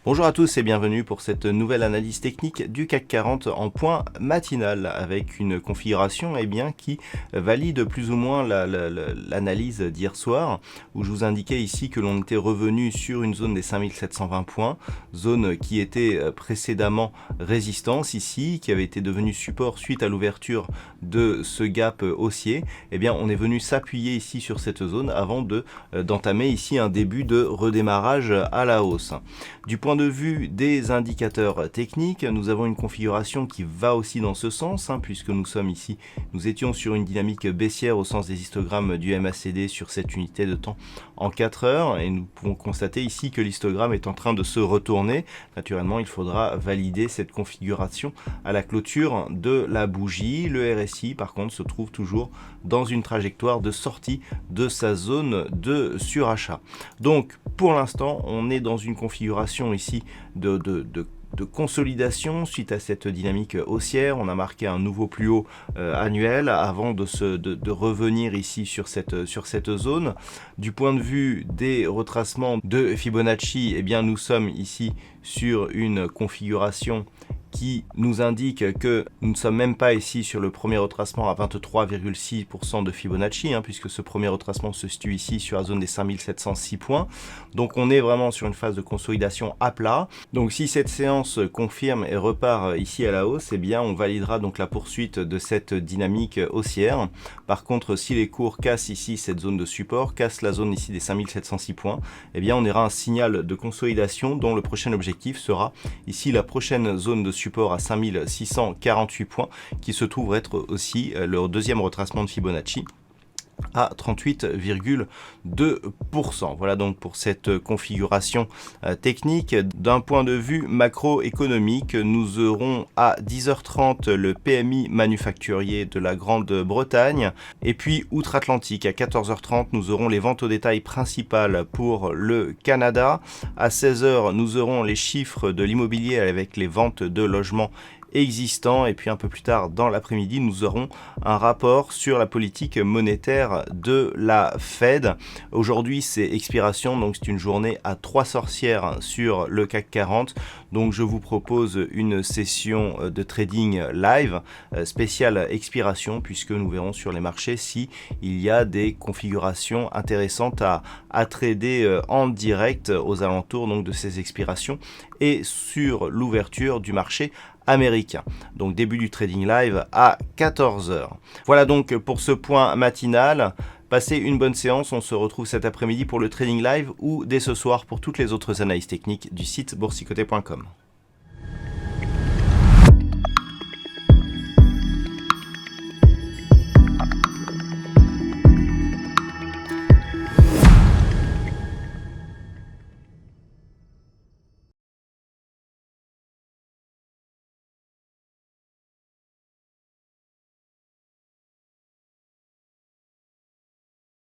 Bonjour à tous et bienvenue pour cette nouvelle analyse technique du CAC 40 en point matinal avec une configuration qui valide plus ou moins l'analyse d'hier soir où je vous indiquais ici que l'on était revenu sur une zone des 5720 points, zone qui était précédemment résistance ici, qui avait été devenue support suite à l'ouverture de ce gap haussier. On est venu s'appuyer ici sur cette zone avant d'entamer ici un début de redémarrage à la hausse. Du point de vue des indicateurs techniques, nous avons une configuration qui va aussi dans ce sens, puisque nous étions sur une dynamique baissière au sens des histogrammes du MACD sur cette unité de temps en 4 heures, et nous pouvons constater ici que l'histogramme est en train de se retourner. Naturellement, il faudra valider cette configuration à la clôture de la bougie. Le RSI, par contre, se trouve toujours dans une trajectoire de sortie de sa zone de surachat. Donc, pour l'instant, on est dans une configuration ici de consolidation suite à cette dynamique haussière. On a marqué un nouveau plus haut annuel avant de revenir ici sur cette zone. Du point de vue des retracements de Fibonacci, nous sommes ici sur une configuration qui nous indique que nous ne sommes même pas ici sur le premier retracement à 23,6% de Fibonacci, puisque ce premier retracement se situe ici sur la zone des 5706 points. Donc on est vraiment sur une phase de consolidation à plat. Donc si cette séance confirme et repart ici à la hausse, on validera donc la poursuite de cette dynamique haussière. Par contre, si les cours cassent ici cette zone de support, cassent la zone ici des 5706 points, on aura un signal de consolidation dont le prochain objectif sera ici la prochaine zone de support à 5648 points qui se trouve être aussi le deuxième retracement de Fibonacci à 38,2%. Voilà donc pour cette configuration technique. D'un point de vue macroéconomique, nous aurons à 10h30 le PMI manufacturier de la Grande-Bretagne et puis outre-Atlantique à 14h30 nous aurons les ventes au détail principales pour le Canada. À 16h nous aurons les chiffres de l'immobilier avec les ventes de logements existants et puis un peu plus tard dans l'après-midi nous aurons un rapport sur la politique monétaire de la Fed. Aujourd'hui c'est expiration, donc c'est une journée à 3 sorcières sur le CAC 40, donc je vous propose une session de trading live spéciale expiration puisque nous verrons sur les marchés si il y a des configurations intéressantes à trader en direct aux alentours donc de ces expirations et sur l'ouverture du marché américain. Donc début du trading live à 14h. Voilà donc pour ce point matinal. Passez une bonne séance, on se retrouve cet après-midi pour le trading live ou dès ce soir pour toutes les autres analyses techniques du site boursicoté.com.